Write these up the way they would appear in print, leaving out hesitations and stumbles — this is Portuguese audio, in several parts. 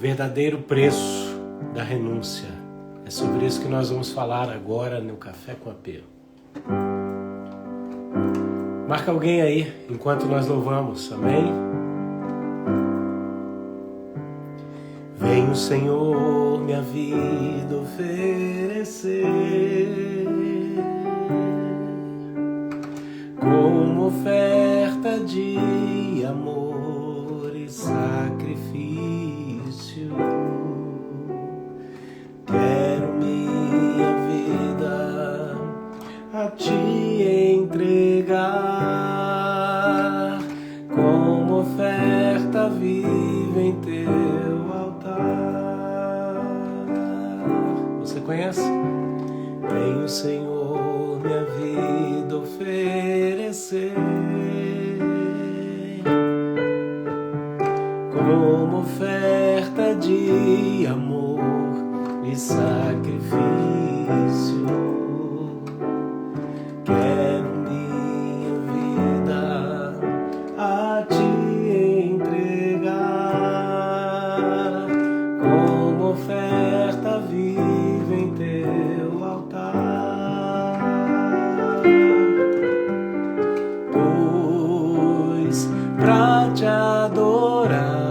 verdadeiro preço da renúncia. É sobre isso que nós vamos falar agora no Café com AP. Marca alguém aí enquanto nós louvamos, amém? Vem o Senhor minha vida oferecer como oferta de amor e sacrifício. Quero minha vida a te entregar como oferta viva em teu altar. Você conhece? Vem o Senhor minha vida oferecer como oferta de amor e sacrifício. Quero minha vida a te entregar como oferta viva em teu altar. Pois pra te adorar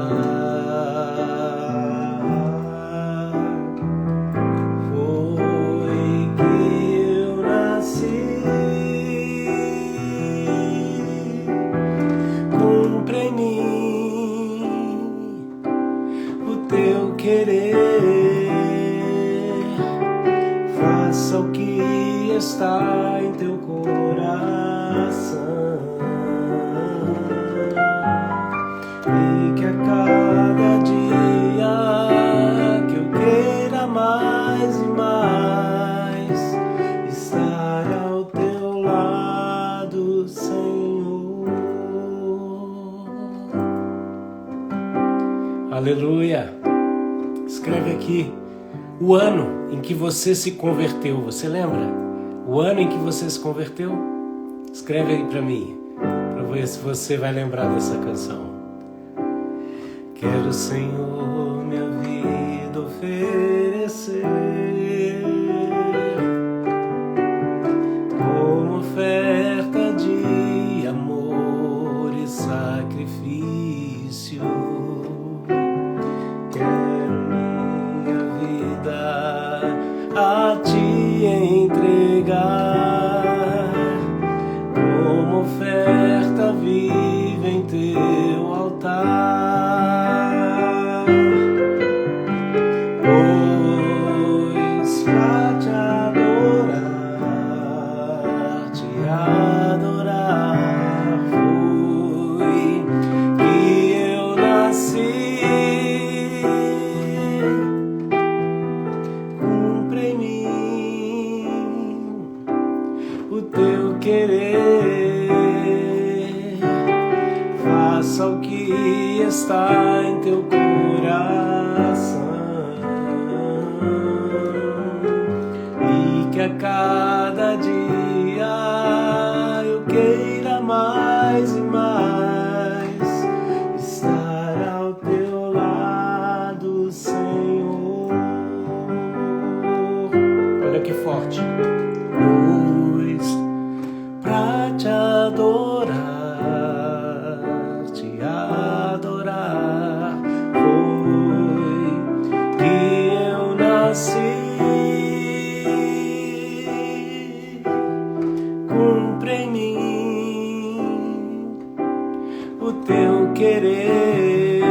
faça o que está em teu coração, e que a cada dia que eu queira mais e mais estar ao teu lado, Senhor. Aleluia! Escreve aqui o ano em que você se converteu. Você lembra? O ano em que você se converteu? Escreve aí para mim, para ver se você vai lembrar dessa canção. Quero, Senhor, minha vida oferecer como oferta de amor e sacrifício. A te entregar como oferta viva em teu altar. Pois pra te adorar foi que eu nasci. O teu querer, faça o que está em teu coração, e que a cada dia eu queira mais e mais estar ao teu lado, Senhor. Olha que forte. Pra te adorar, foi que eu nasci. Cumpre em mim o teu querer,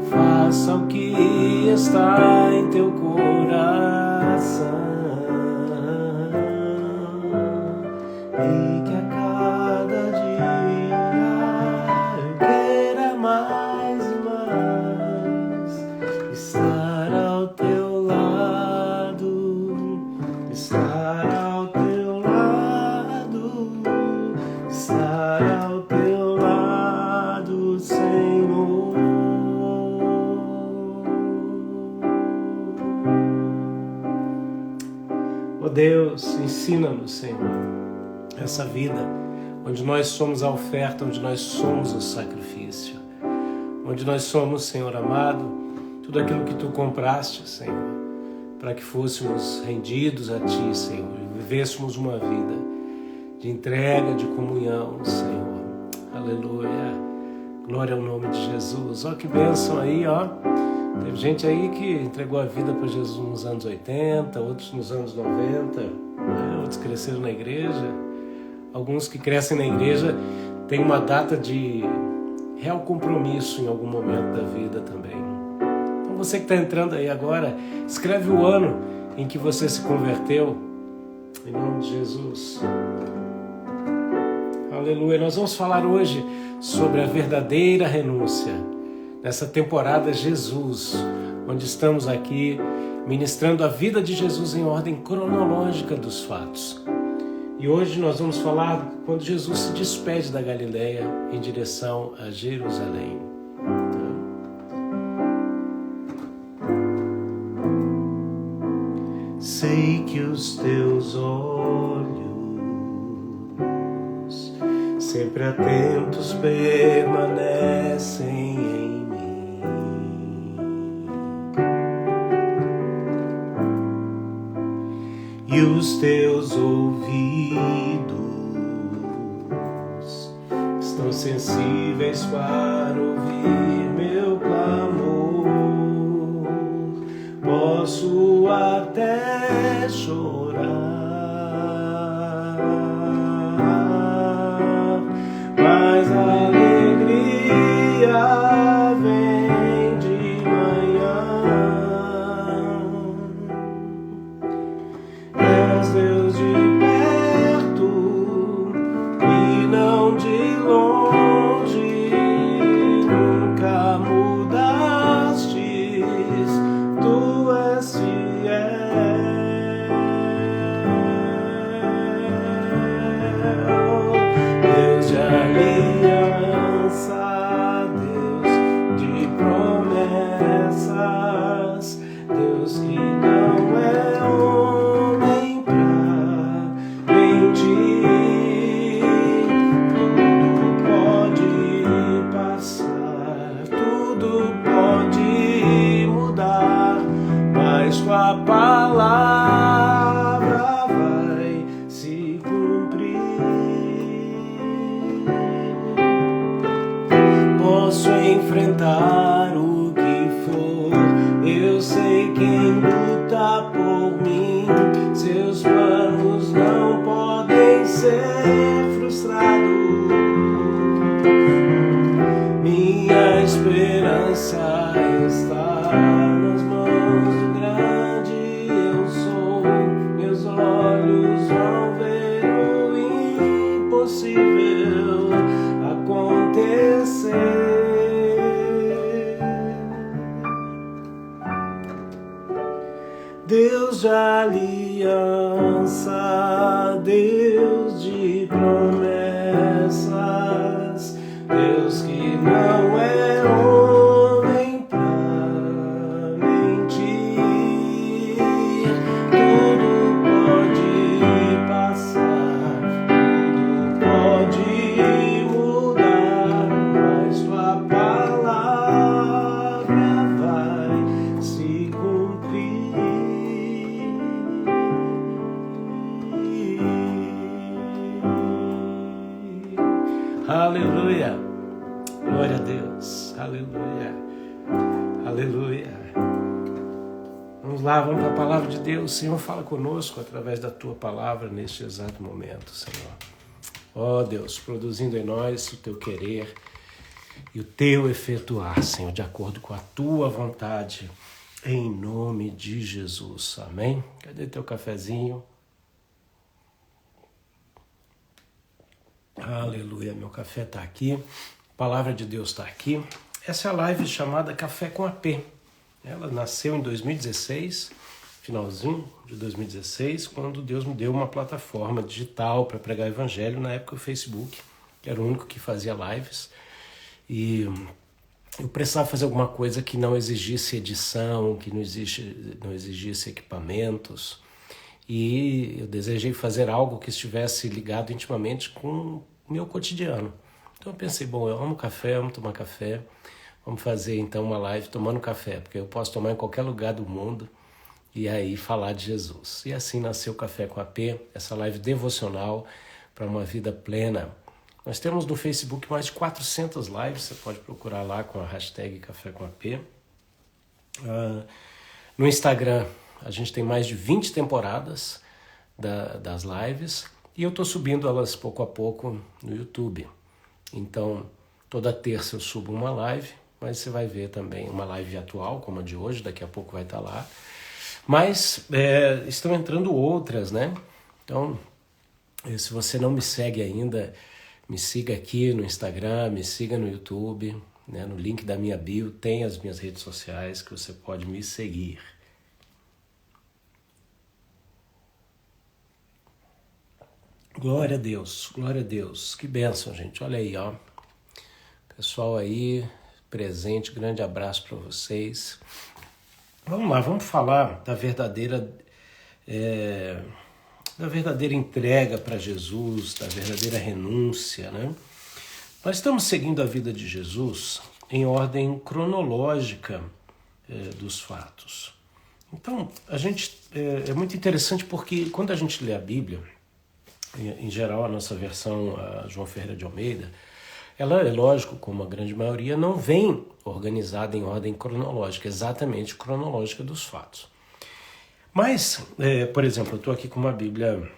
faça o que está em teu coração, e que a cada dia eu queira mais e mais estar ao teu lado, estar ao teu lado, estar ao teu lado, Senhor. Oh Deus, ensina-nos, Senhor, essa vida onde nós somos a oferta, onde nós somos o sacrifício, onde nós somos, Senhor amado, tudo aquilo que Tu compraste, Senhor, para que fôssemos rendidos a Ti, Senhor, e vivêssemos uma vida de entrega, de comunhão, Senhor. Aleluia. Glória ao nome de Jesus. Ó, que bênção aí, ó. Teve gente aí que entregou a vida para Jesus nos anos 80, outros nos anos 90, né? Outros cresceram na igreja. Alguns que crescem na igreja têm uma data de real compromisso em algum momento da vida também. Então você que está entrando aí agora, escreve o ano em que você se converteu, em nome de Jesus. Aleluia. Nós vamos falar hoje sobre a verdadeira renúncia, nessa temporada Jesus, onde estamos aqui ministrando a vida de Jesus em ordem cronológica dos fatos. E hoje nós vamos falar quando Jesus se despede da Galileia em direção a Jerusalém. Sei que os teus olhos, sempre atentos, permanecem em mim. E os teus ouvidos estão sensíveis para ouvir meu clamor. Posso até chorar, mas a alegria vem de manhã. És Deus de perto e não de longe, nunca mudastes, Tu és Deus de aliança, Deus de promessas, Deus que não é homem pra mentir. Tudo pode passar, tudo pode mudar, mas Tua palavra vai se cumprir. Posso enfrentar o que for, eu sei quem luta por mim. Seus planos não podem ser frustrados. Minha esperança está nas mãos do grande eu sou. Meus olhos vão ver o impossível acontecer. Deus de aliança, Deus de promessas, Deus que não é homem pra mentir. Tudo pode passar, tudo pode mudar, mas Tua palavra vai se cumprir. Aleluia, glória a Deus, aleluia, aleluia. Vamos lá, vamos para a palavra de Deus. Senhor, fala conosco através da Tua palavra neste exato momento, Senhor. Ó Deus, produzindo em nós o Teu querer e o Teu efetuar, Senhor, de acordo com a Tua vontade, em nome de Jesus, amém? Cadê teu cafezinho? Aleluia, meu café está aqui, a palavra de Deus está aqui. Essa é a live chamada Café com AP. Ela nasceu em 2016, finalzinho de 2016, quando Deus me deu uma plataforma digital para pregar o evangelho, na época o Facebook, que era o único que fazia lives. E eu precisava fazer alguma coisa que não exigisse edição, que não exigisse equipamentos. E eu desejei fazer algo que estivesse ligado intimamente com o meu cotidiano. Então eu pensei, bom, eu amo café, amo tomar café, Vamos fazer então uma live tomando café, porque eu posso tomar em qualquer lugar do mundo e aí falar de Jesus. E assim nasceu o Café com AP, essa live devocional para uma vida plena. Nós temos no Facebook mais de 400 lives, você pode procurar lá com a hashtag Café com AP. No Instagram a gente tem mais de 20 temporadas das lives e eu estou subindo elas pouco a pouco no YouTube. Então, toda terça eu subo uma live, mas você vai ver também uma live atual, como a de hoje, daqui a pouco vai estar lá. Mas estão entrando outras, né? Então, se você não me segue ainda, me siga aqui no Instagram, me siga no YouTube, né? No link da minha bio tem as minhas redes sociais que você pode me seguir. Glória a Deus, que bênção, gente, olha aí, ó, pessoal aí, presente, grande abraço para vocês. Vamos lá, vamos falar da verdadeira entrega para Jesus, da verdadeira renúncia, né? Nós estamos seguindo a vida de Jesus em ordem cronológica dos fatos. Então, é muito interessante porque quando a gente lê a Bíblia, em geral, a nossa versão, a João Ferreira de Almeida, ela, é lógico, como a grande maioria, não vem organizada em ordem cronológica, exatamente cronológica dos fatos. Mas, por exemplo, eu estou aqui com uma Bíblia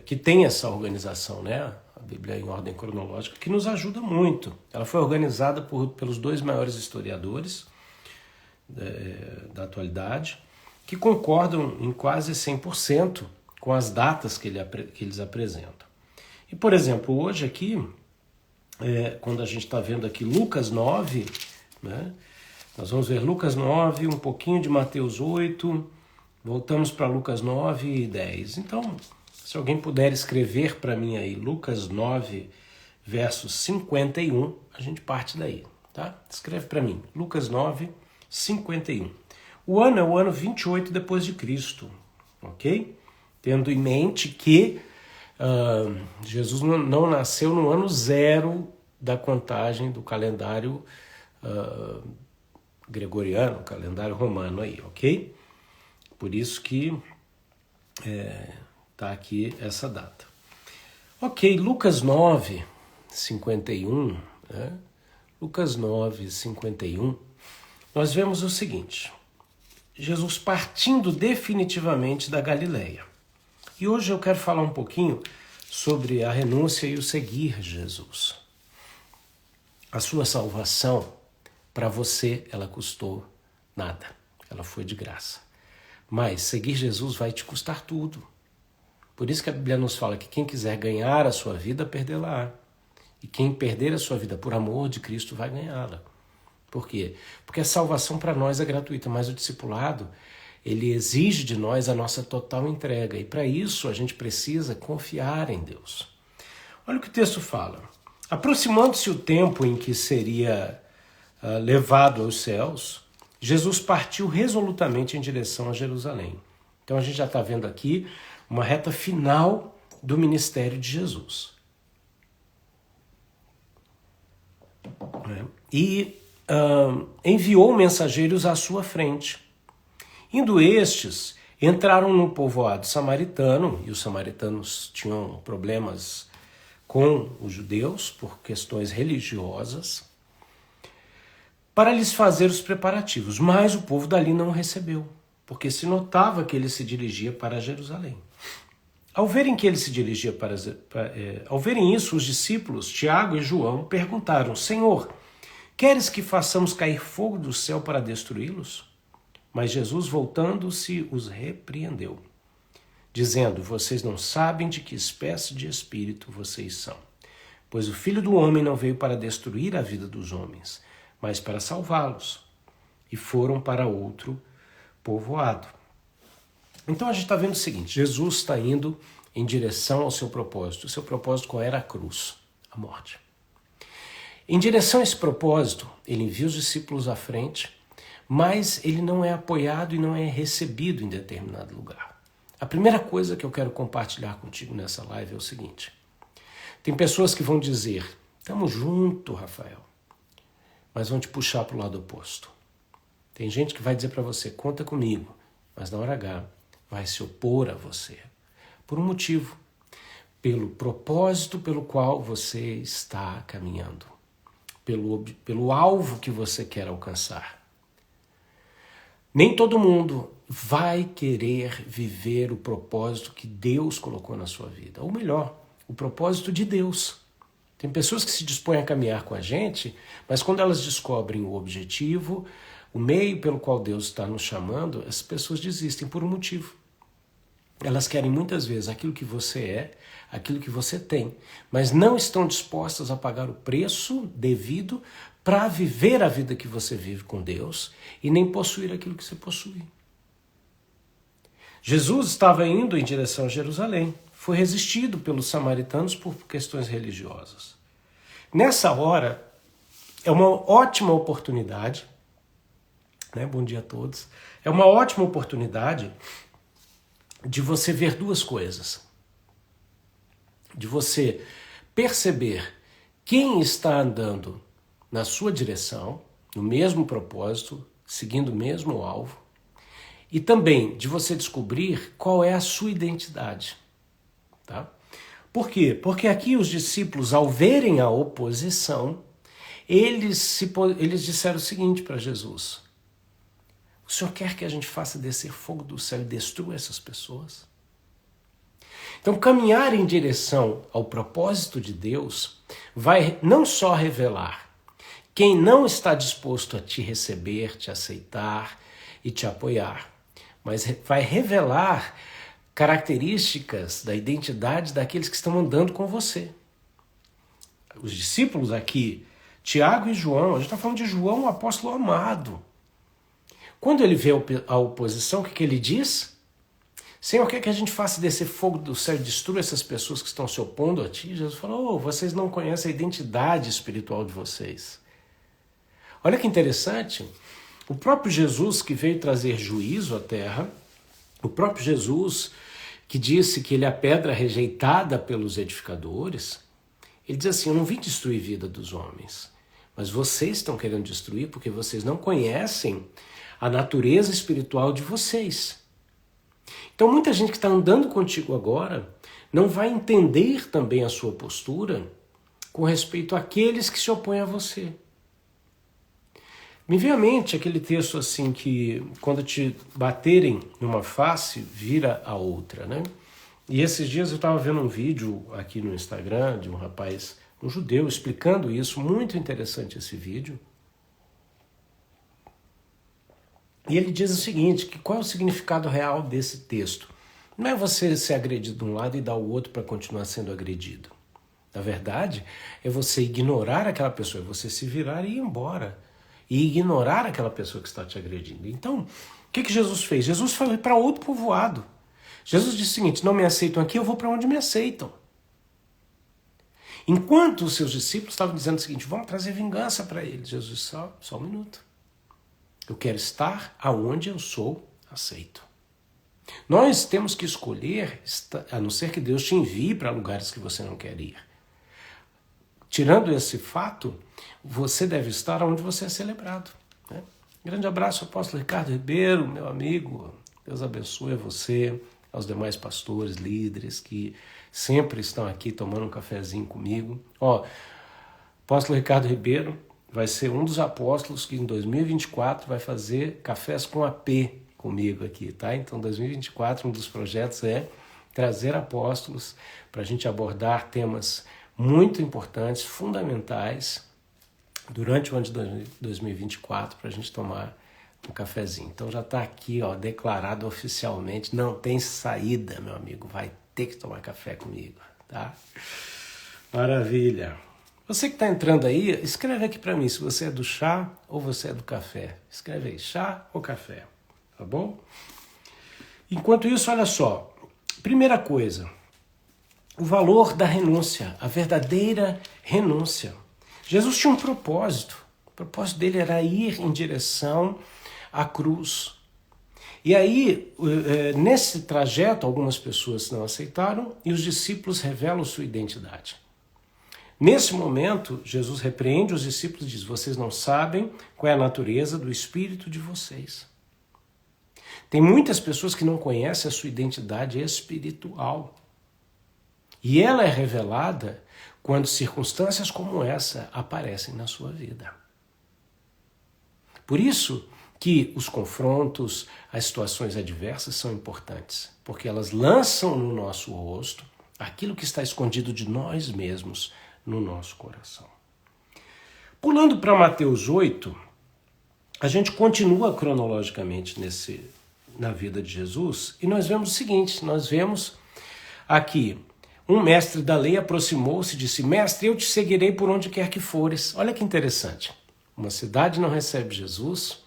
que tem essa organização, né? A Bíblia em ordem cronológica, que nos ajuda muito. Ela foi organizada pelos dois maiores historiadores da atualidade, que concordam em quase 100% com as datas que eles apresentam. E, por exemplo, hoje aqui, quando a gente está vendo aqui Lucas 9, né, nós vamos ver Lucas 9, um pouquinho de Mateus 8, voltamos para Lucas 9 e 10. Então, se alguém puder escrever para mim aí Lucas 9, verso 51, a gente parte daí, tá? Escreve para mim, Lucas 9, 51. O ano é o ano 28 depois de Cristo, ok? Tendo em mente que Jesus não nasceu no ano zero da contagem do calendário gregoriano, calendário romano aí, ok? Por isso que está aqui essa data. Ok, Lucas 9, 51, né? Lucas 9, 51, nós vemos o seguinte: Jesus partindo definitivamente da Galileia. E hoje eu quero falar um pouquinho sobre a renúncia e o seguir Jesus. A sua salvação, para você, ela custou nada. Ela foi de graça. Mas seguir Jesus vai te custar tudo. Por isso que a Bíblia nos fala que quem quiser ganhar a sua vida, perdê-la-á. E quem perder a sua vida por amor de Cristo vai ganhá-la. Por quê? Porque a salvação para nós é gratuita, mas o discipulado, ele exige de nós a nossa total entrega. E para isso a gente precisa confiar em Deus. Olha o que o texto fala. Aproximando-se o tempo em que seria levado aos céus, Jesus partiu resolutamente em direção a Jerusalém. Então a gente já está vendo aqui uma reta final do ministério de Jesus. E enviou mensageiros à sua frente. Indo estes, entraram no povoado samaritano, e os samaritanos tinham problemas com os judeus por questões religiosas, para lhes fazer os preparativos. Mas o povo dali não o recebeu, porque se notava que ele se dirigia para Jerusalém. Ao verem que ele se dirigia ao verem isso, os discípulos, Tiago e João, perguntaram: Senhor, queres que façamos cair fogo do céu para destruí-los? Mas Jesus, voltando-se, os repreendeu, dizendo: vocês não sabem de que espécie de espírito vocês são. Pois o Filho do Homem não veio para destruir a vida dos homens, mas para salvá-los. E foram para outro povoado. Então a gente está vendo o seguinte: Jesus está indo em direção ao seu propósito. O seu propósito qual era? A cruz, a morte. Em direção a esse propósito, ele envia os discípulos à frente, mas ele não é apoiado e não é recebido em determinado lugar. A primeira coisa que eu quero compartilhar contigo nessa live é o seguinte: tem pessoas que vão dizer: estamos juntos, Rafael, mas vão te puxar para o lado oposto. Tem gente que vai dizer para você, conta comigo, mas na hora H vai se opor a você. Por um motivo, pelo propósito pelo qual você está caminhando, pelo alvo que você quer alcançar. Nem todo mundo vai querer viver o propósito que Deus colocou na sua vida. Ou melhor, o propósito de Deus. Tem pessoas que se dispõem a caminhar com a gente, mas quando elas descobrem o objetivo, o meio pelo qual Deus está nos chamando, as pessoas desistem por um motivo. Elas querem muitas vezes aquilo que você é, aquilo que você tem, mas não estão dispostas a pagar o preço devido para viver a vida que você vive com Deus e nem possuir aquilo que você possui. Jesus estava indo em direção a Jerusalém, foi resistido pelos samaritanos por questões religiosas. Nessa hora, é uma ótima oportunidade, né? Bom dia a todos, é uma ótima oportunidade de você ver duas coisas. De você perceber quem está andando na sua direção, no mesmo propósito, seguindo o mesmo alvo, e também de você descobrir qual é a sua identidade. Tá? Por quê? Porque aqui os discípulos, ao verem a oposição, eles disseram o seguinte para Jesus: o Senhor quer que a gente faça descer fogo do céu e destrua essas pessoas? Então, caminhar em direção ao propósito de Deus vai não só revelar quem não está disposto a te receber, te aceitar e te apoiar, mas vai revelar características da identidade daqueles que estão andando com você. Os discípulos aqui, Tiago e João, a gente está falando de João, o apóstolo amado. Quando ele vê a oposição, o que ele diz? Senhor, quer que a gente faça descer fogo do céu e destrua essas pessoas que estão se opondo a ti? Jesus falou, vocês não conhecem a identidade espiritual de vocês. Olha que interessante, o próprio Jesus que veio trazer juízo à terra, o próprio Jesus que disse que ele é a pedra rejeitada pelos edificadores, ele diz assim, eu não vim destruir a vida dos homens, mas vocês estão querendo destruir porque vocês não conhecem a natureza espiritual de vocês. Então muita gente que está andando contigo agora não vai entender também a sua postura com respeito àqueles que se opõem a você. Me vem à mente aquele texto assim que quando te baterem numa face, vira a outra, né? E esses dias eu estava vendo um vídeo aqui no Instagram de um rapaz, um judeu, explicando isso, muito interessante esse vídeo. E ele diz o seguinte, que qual é o significado real desse texto? Não é você ser agredido de um lado e dar o outro para continuar sendo agredido. Na verdade, é você ignorar aquela pessoa, é você se virar e ir embora. E ignorar aquela pessoa que está te agredindo. Então, o que Jesus fez? Jesus foi para outro povoado. Jesus disse o seguinte, não me aceitam aqui, eu vou para onde me aceitam. Enquanto os seus discípulos estavam dizendo o seguinte, vamos trazer vingança para eles. Jesus disse, só um minuto. Eu quero estar aonde eu sou aceito. Nós temos que escolher, a não ser que Deus te envie para lugares que você não quer ir. Tirando esse fato, você deve estar onde você é celebrado. Né? Grande abraço, apóstolo Ricardo Ribeiro, meu amigo. Deus abençoe a você, aos demais pastores, líderes que sempre estão aqui tomando um cafezinho comigo. Apóstolo Ricardo Ribeiro vai ser um dos apóstolos que em 2024 vai fazer cafés com AP comigo aqui, tá? Então, 2024, um dos projetos é trazer apóstolos para a gente abordar temas muito importantes, fundamentais, durante o ano de 2024, para a gente tomar um cafezinho. Então, já está aqui, declarado oficialmente, não tem saída, meu amigo, vai ter que tomar café comigo, tá? Maravilha! Você que está entrando aí, escreve aqui para mim se você é do chá ou você é do café. Escreve aí, chá ou café, tá bom? Enquanto isso, olha só. Primeira coisa, o valor da renúncia, a verdadeira renúncia. Jesus tinha um propósito. O propósito dele era ir em direção à cruz. E aí, nesse trajeto, algumas pessoas não aceitaram e os discípulos revelam sua identidade. Nesse momento, Jesus repreende os discípulos e diz: vocês não sabem qual é a natureza do espírito de vocês. Tem muitas pessoas que não conhecem a sua identidade espiritual. E ela é revelada quando circunstâncias como essa aparecem na sua vida. Por isso que os confrontos, as situações adversas são importantes, porque elas lançam no nosso rosto aquilo que está escondido de nós mesmos no nosso coração. Pulando para Mateus 8, a gente continua cronologicamente na vida de Jesus e nós vemos o seguinte, nós vemos aqui, um mestre da lei aproximou-se e disse: mestre, eu te seguirei por onde quer que fores. Olha que interessante, uma cidade não recebe Jesus,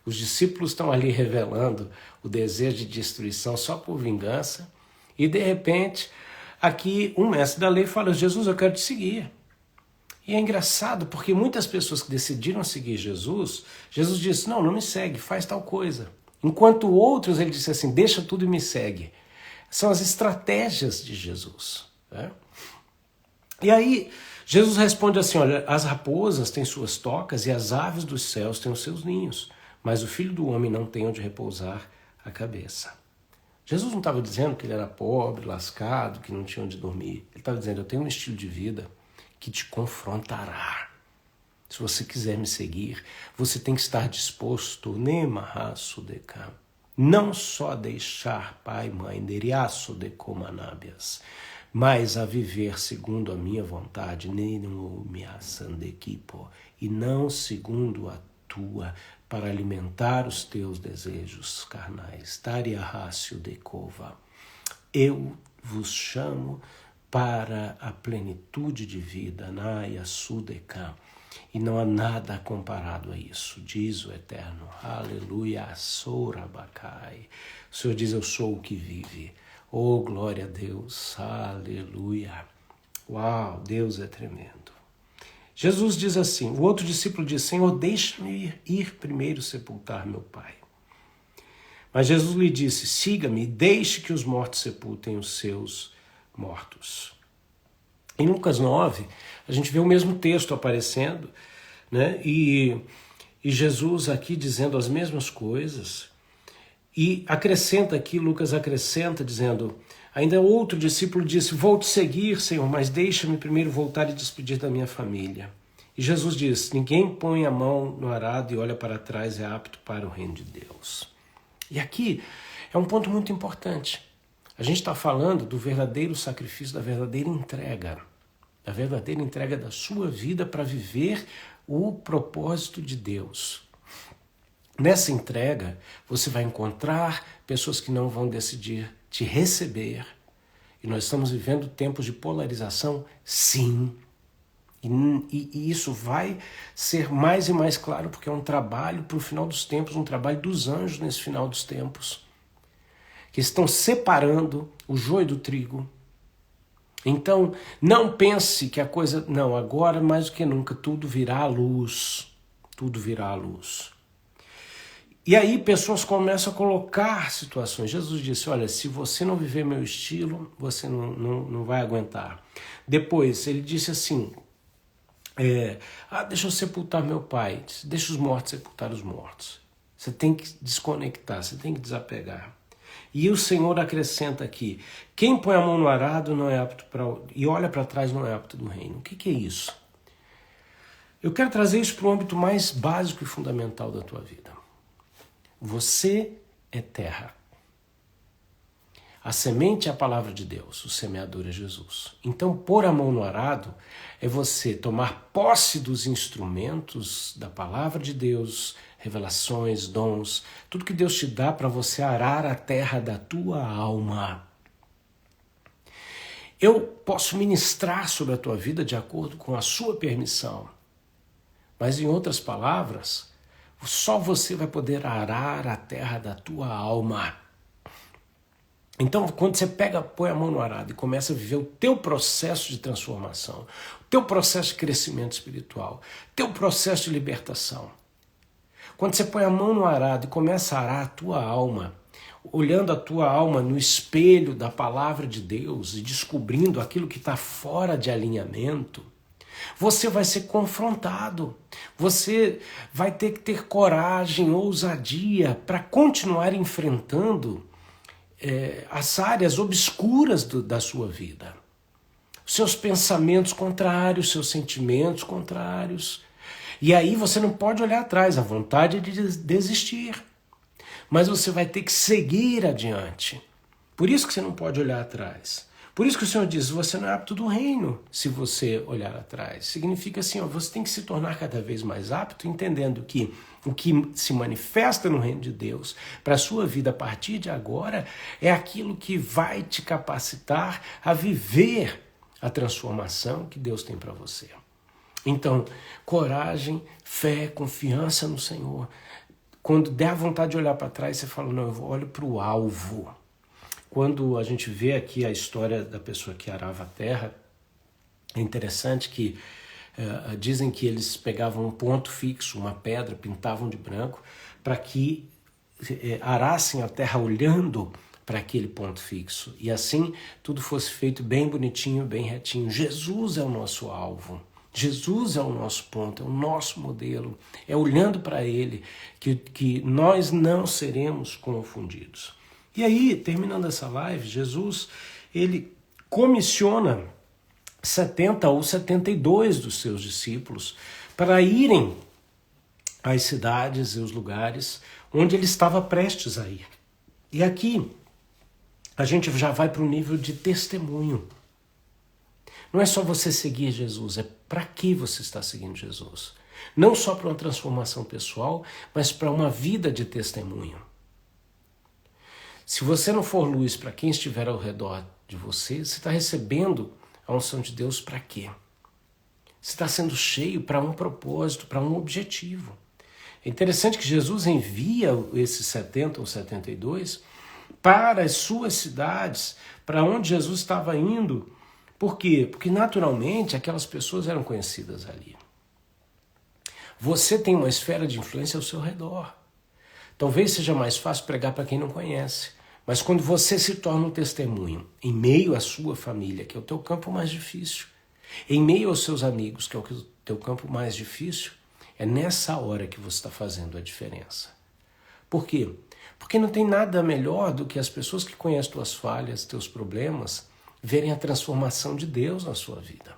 os discípulos estão ali revelando o desejo de destruição só por vingança e de repente aqui um mestre da lei fala: Jesus, eu quero te seguir. E é engraçado porque muitas pessoas que decidiram seguir Jesus, Jesus disse: não me segue, faz tal coisa. Enquanto outros ele disse assim: deixa tudo e me segue. São as estratégias de Jesus. Né? E aí Jesus responde assim: olha, as raposas têm suas tocas e as aves dos céus têm os seus ninhos, mas o Filho do Homem não tem onde repousar a cabeça. Jesus não estava dizendo que ele era pobre, lascado, que não tinha onde dormir. Ele estava dizendo: eu tenho um estilo de vida que te confrontará. Se você quiser me seguir, você tem que estar disposto, não só deixar pai, mãe, mas a viver segundo a minha vontade, e não segundo a tua, para alimentar os teus desejos carnais. Eu vos chamo para a plenitude de vida, e não há nada comparado a isso, diz o Eterno. Aleluia, Sorabakai. O Senhor diz: eu sou o que vive. Oh, glória a Deus, aleluia. Uau, Deus é tremendo. Jesus diz assim, o outro discípulo diz: Senhor, deixa-me ir primeiro sepultar meu pai. Mas Jesus lhe disse: siga-me e deixe que os mortos sepultem os seus mortos. Em Lucas 9, a gente vê o mesmo texto aparecendo, né? E Jesus aqui dizendo as mesmas coisas. E acrescenta aqui, Lucas acrescenta dizendo: ainda outro discípulo disse: vou te seguir, Senhor, mas deixa-me primeiro voltar e despedir da minha família. E Jesus diz: ninguém põe a mão no arado e olha para trás é apto para o reino de Deus. E aqui é um ponto muito importante. A gente está falando do verdadeiro sacrifício, da verdadeira entrega da sua vida para viver o propósito de Deus. Nessa entrega, você vai encontrar pessoas que não vão decidir te receber. E nós estamos vivendo tempos de polarização, sim. E isso vai ser mais e mais claro, porque é um trabalho para o final dos tempos, um trabalho dos anjos nesse final dos tempos, que estão separando o joio do trigo. Então, não pense que a coisa... Não, agora mais do que nunca, tudo virá à luz. Tudo virá à luz. E aí pessoas começam a colocar situações. Jesus disse: olha, se você não viver meu estilo, você não vai aguentar. Depois, ele disse assim... deixa eu sepultar meu pai. Deixa os mortos sepultar os mortos. Você tem que desconectar, você tem que desapegar. E o Senhor acrescenta aqui: quem põe a mão no arado não é apto e olha para trás não é apto do reino. O que é isso? Eu quero trazer isso para o âmbito mais básico e fundamental da tua vida. Você é terra. A semente é a palavra de Deus, o semeador é Jesus. Então, pôr a mão no arado é você tomar posse dos instrumentos da palavra de Deus, revelações, dons, tudo que Deus te dá para você arar a terra da tua alma. Eu posso ministrar sobre a tua vida de acordo com a sua permissão, mas em outras palavras, só você vai poder arar a terra da tua alma. Então, quando você põe a mão no arado e começa a viver o teu processo de transformação, o teu processo de crescimento espiritual, o teu processo de libertação, quando você põe a mão no arado e começa a arar a tua alma, olhando a tua alma no espelho da palavra de Deus e descobrindo aquilo que está fora de alinhamento, Você vai ser confrontado. Você vai ter que ter coragem, ousadia para continuar enfrentando as áreas obscuras da sua vida. Seus pensamentos contrários, seus sentimentos contrários. E aí você não pode olhar atrás, a vontade é de desistir. Mas você vai ter que seguir adiante. Por isso que você não pode olhar atrás. Por isso que o Senhor diz, você não é apto do reino se você olhar atrás. Significa assim, você tem que se tornar cada vez mais apto, entendendo que o que se manifesta no reino de Deus para a sua vida a partir de agora é aquilo que vai te capacitar a viver a transformação que Deus tem para você. Então, coragem, fé, confiança no Senhor. Quando der a vontade de olhar para trás, você fala, não, eu olho para o alvo. Quando a gente vê aqui a história da pessoa que arava a terra, é interessante que dizem que eles pegavam um ponto fixo, uma pedra, pintavam de branco, para que arassem a terra olhando para aquele ponto fixo. E assim tudo fosse feito bem bonitinho, bem retinho. Jesus é o nosso alvo. Jesus é o nosso ponto, é o nosso modelo. É olhando para Ele que nós não seremos confundidos. E aí, terminando essa live, Jesus, ele comissiona 70 ou 72 dos seus discípulos para irem às cidades e os lugares onde ele estava prestes a ir. E aqui, a gente já vai para o nível de testemunho. Não é só você seguir Jesus, é para que você está seguindo Jesus. Não só para uma transformação pessoal, mas para uma vida de testemunho. Se você não for luz para quem estiver ao redor de você, você está recebendo a unção de Deus para quê? Você está sendo cheio para um propósito, para um objetivo. É interessante que Jesus envia esses 70 ou 72 para as suas cidades, para onde Jesus estava indo. Por quê? Porque naturalmente aquelas pessoas eram conhecidas ali. Você tem uma esfera de influência ao seu redor. Talvez seja mais fácil pregar para quem não conhece, mas quando você se torna um testemunho em meio à sua família, que é o teu campo mais difícil, em meio aos seus amigos, que é o teu campo mais difícil, é nessa hora que você está fazendo a diferença. Por quê? Porque não tem nada melhor do que as pessoas que conhecem tuas falhas, teus problemas, verem a transformação de Deus na sua vida.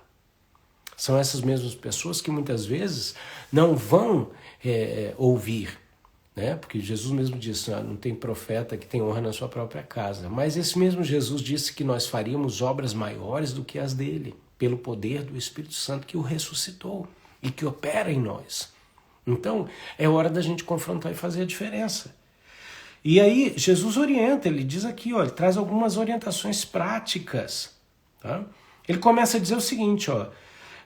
São essas mesmas pessoas que muitas vezes não vão ouvir, né? Porque Jesus mesmo disse, não tem profeta que tem honra na sua própria casa. Mas esse mesmo Jesus disse que nós faríamos obras maiores do que as dele, pelo poder do Espírito Santo que o ressuscitou e que opera em nós. Então, é hora da gente confrontar e fazer a diferença. E aí, Jesus orienta, ele diz aqui, ele traz algumas orientações práticas. Tá? Ele começa a dizer o seguinte,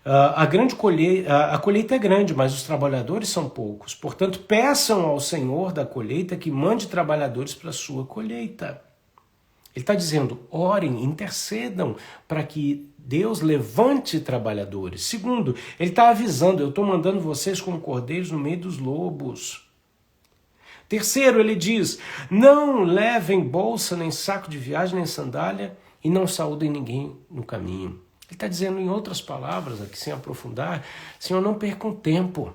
a colheita é grande, mas os trabalhadores são poucos. Portanto, peçam ao Senhor da colheita que mande trabalhadores para a sua colheita. Ele está dizendo, orem, intercedam para que Deus levante trabalhadores. Segundo, ele está avisando, eu estou mandando vocês como cordeiros no meio dos lobos. Terceiro, ele diz, não levem bolsa, nem saco de viagem, nem sandália, e não saúdem ninguém no caminho. Ele está dizendo, em outras palavras, aqui sem aprofundar, Senhor, não percam tempo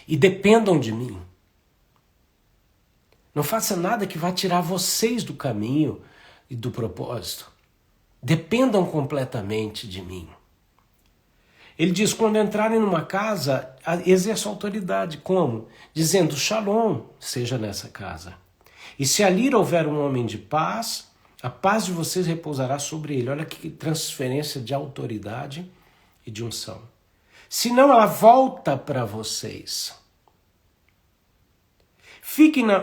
e dependam de mim. Não faça nada que vá tirar vocês do caminho e do propósito. Dependam completamente de mim. Ele diz, quando entrarem numa casa, exerça autoridade. Como? Dizendo, Shalom seja nessa casa. E se ali houver um homem de paz, a paz de vocês repousará sobre ele. Olha que transferência de autoridade e de unção. Senão ela volta para vocês.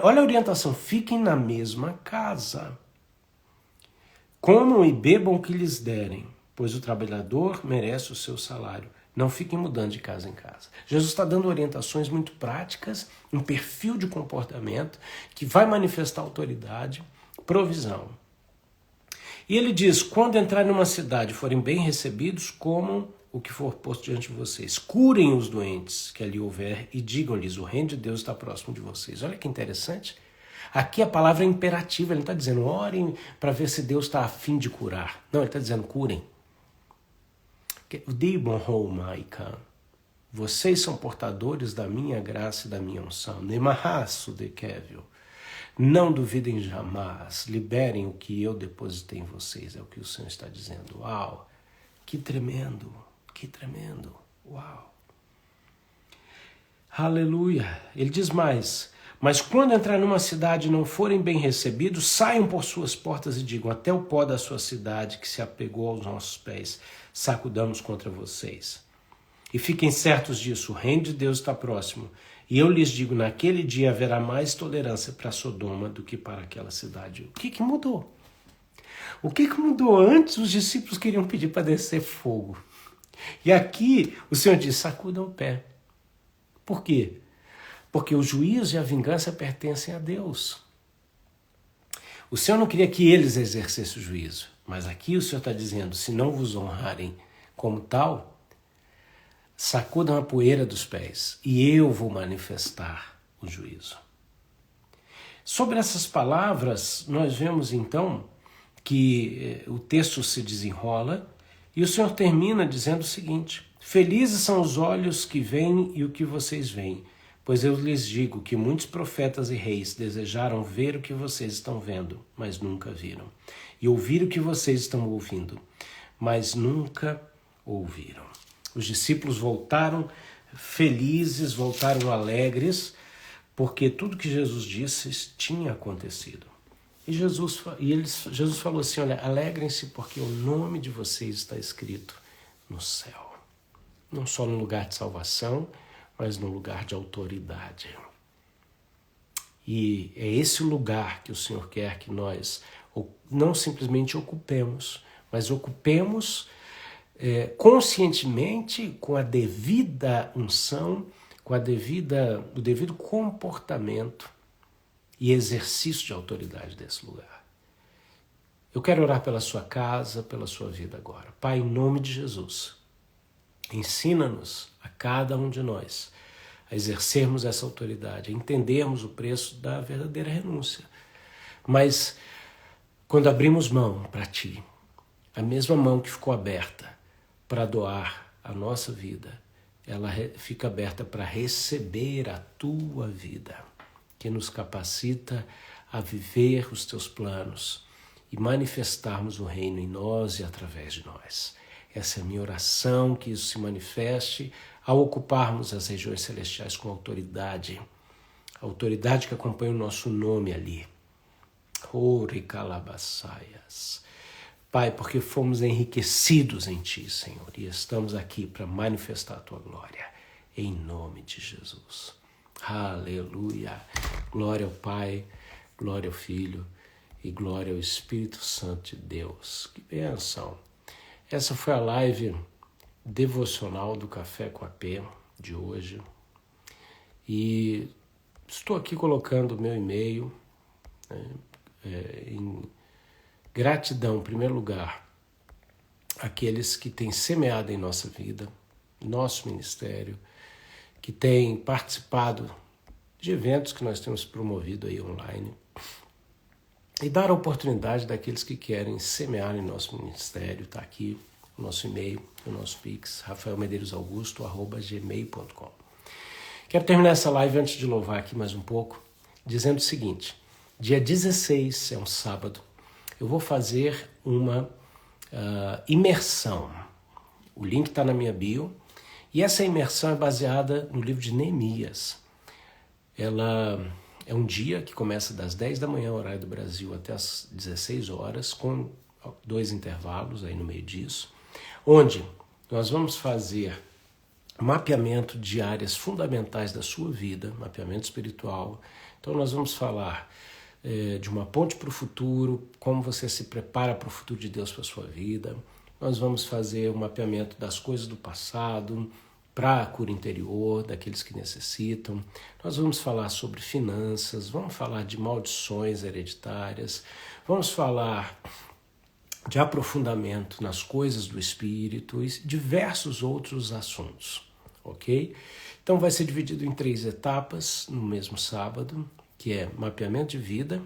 Olha a orientação, fiquem na mesma casa. Comam e bebam o que lhes derem, pois o trabalhador merece o seu salário. Não fiquem mudando de casa em casa. Jesus está dando orientações muito práticas, um perfil de comportamento que vai manifestar autoridade, provisão. E ele diz, quando entrarem numa cidade e forem bem recebidos, comam o que for posto diante de vocês. Curem os doentes que ali houver e digam-lhes, o reino de Deus está próximo de vocês. Olha que interessante. Aqui a palavra é imperativa, ele não está dizendo, orem para ver se Deus está a fim de curar. Não, ele está dizendo, curem. Vocês são portadores da minha graça e da minha unção. Nemahasu de Kevio. Não duvidem jamais, liberem o que eu depositei em vocês, é o que o Senhor está dizendo. Uau, que tremendo, uau. Aleluia. Ele diz mais, mas quando entrar numa cidade e não forem bem recebidos, saiam por suas portas e digam, até o pó da sua cidade que se apegou aos nossos pés, sacudamos contra vocês. E fiquem certos disso, o reino de Deus está próximo. E eu lhes digo, naquele dia haverá mais tolerância para Sodoma do que para aquela cidade. O que mudou? O que mudou? Antes os discípulos queriam pedir para descer fogo. E aqui o Senhor diz, sacudam o pé. Por quê? Porque o juízo e a vingança pertencem a Deus. O Senhor não queria que eles exercessem o juízo. Mas aqui o Senhor está dizendo, se não vos honrarem como tal, sacudam a poeira dos pés e eu vou manifestar o juízo. Sobre essas palavras, nós vemos então que o texto se desenrola e o Senhor termina dizendo o seguinte, felizes são os olhos que veem e o que vocês veem, pois eu lhes digo que muitos profetas e reis desejaram ver o que vocês estão vendo, mas nunca viram, e ouvir o que vocês estão ouvindo, mas nunca ouviram. Os discípulos voltaram felizes, voltaram alegres, porque tudo que Jesus disse tinha acontecido. E Jesus falou assim, olha, alegrem-se porque o nome de vocês está escrito no céu. Não só no lugar de salvação, mas no lugar de autoridade. E é esse o lugar que o Senhor quer que nós não simplesmente ocupemos, mas ocupemos conscientemente, com a devida unção, com o devido comportamento e exercício de autoridade desse lugar. Eu quero orar pela sua casa, pela sua vida agora. Pai, em nome de Jesus, ensina-nos a cada um de nós a exercermos essa autoridade, a entendermos o preço da verdadeira renúncia. Mas quando abrimos mão para Ti, a mesma mão que ficou aberta para doar a nossa vida, ela fica aberta para receber a Tua vida, que nos capacita a viver os Teus planos e manifestarmos o reino em nós e através de nós. Essa é a minha oração, que isso se manifeste ao ocuparmos as regiões celestiais com autoridade, a autoridade que acompanha o nosso nome ali. Oricalabassaias. Pai, porque fomos enriquecidos em Ti, Senhor, e estamos aqui para manifestar a Tua glória, em nome de Jesus. Aleluia. Glória ao Pai, glória ao Filho e glória ao Espírito Santo de Deus. Que bênção. Essa foi a live devocional do Café com a P de hoje. E estou aqui colocando o meu e-mail, em gratidão, em primeiro lugar, àqueles que têm semeado em nossa vida, nosso ministério, que têm participado de eventos que nós temos promovido aí online, e dar a oportunidade daqueles que querem semear em nosso ministério. Está aqui o nosso e-mail, o nosso Pix, rafaelmedeirosalaugusto@gmail.com. Quero terminar essa live antes de louvar aqui mais um pouco, dizendo o seguinte: dia 16, é um sábado, eu vou fazer uma imersão. O link está na minha bio, e essa imersão é baseada no livro de Neemias. Ela é um dia que começa das 10 da manhã, horário do Brasil, até as 16 horas, com 2 intervalos aí no meio disso, onde nós vamos fazer mapeamento de áreas fundamentais da sua vida, mapeamento espiritual. Então nós vamos falar de uma ponte para o futuro, como você se prepara para o futuro de Deus para a sua vida. Nós vamos fazer um mapeamento das coisas do passado, para a cura interior, daqueles que necessitam. Nós vamos falar sobre finanças, vamos falar de maldições hereditárias, vamos falar de aprofundamento nas coisas do Espírito e diversos outros assuntos, ok? Então vai ser dividido em 3 etapas no mesmo sábado, que é mapeamento de vida,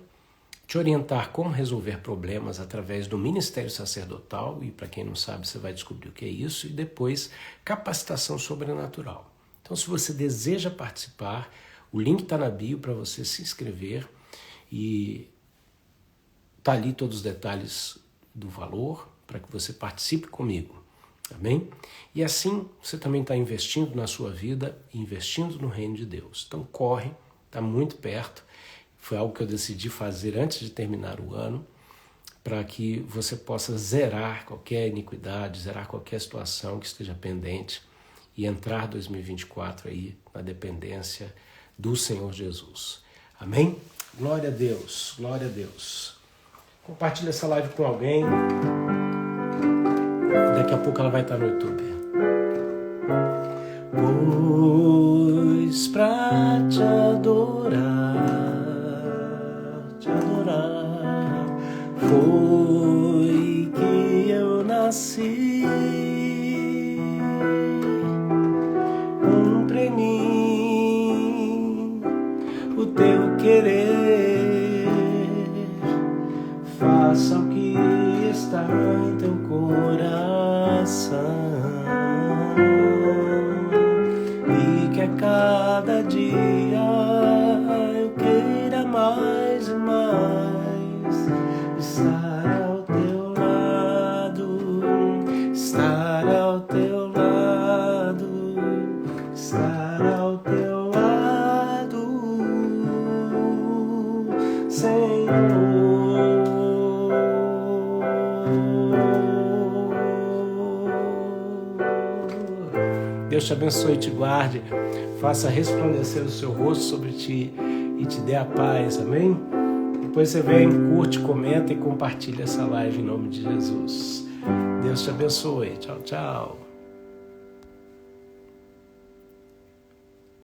te orientar como resolver problemas através do ministério sacerdotal, e para quem não sabe, você vai descobrir o que é isso, e depois capacitação sobrenatural. Então, se você deseja participar, o link está na bio para você se inscrever, e está ali todos os detalhes do valor para que você participe comigo. Amém? E assim você também está investindo na sua vida, investindo no reino de Deus. Então corre, está muito perto. Foi algo que eu decidi fazer antes de terminar o ano, para que você possa zerar qualquer iniquidade, zerar qualquer situação que esteja pendente e entrar 2024 aí na dependência do Senhor Jesus. Amém? Glória a Deus, glória a Deus. Compartilha essa live com alguém. Daqui a pouco ela vai estar no YouTube. Pois pra te adorar, foi que eu nasci. Cumpre em mim o teu querer, faça o que está em teu coração, e que a cada dia eu queira mais e mais estar ao teu lado, estar ao teu lado, estar ao teu lado, Senhor. Deus te abençoe e te guarde, faça resplandecer o seu rosto sobre ti e te dê a paz, amém? Depois você vem, curte, comenta e compartilha essa live em nome de Jesus. Deus te abençoe. Tchau, tchau.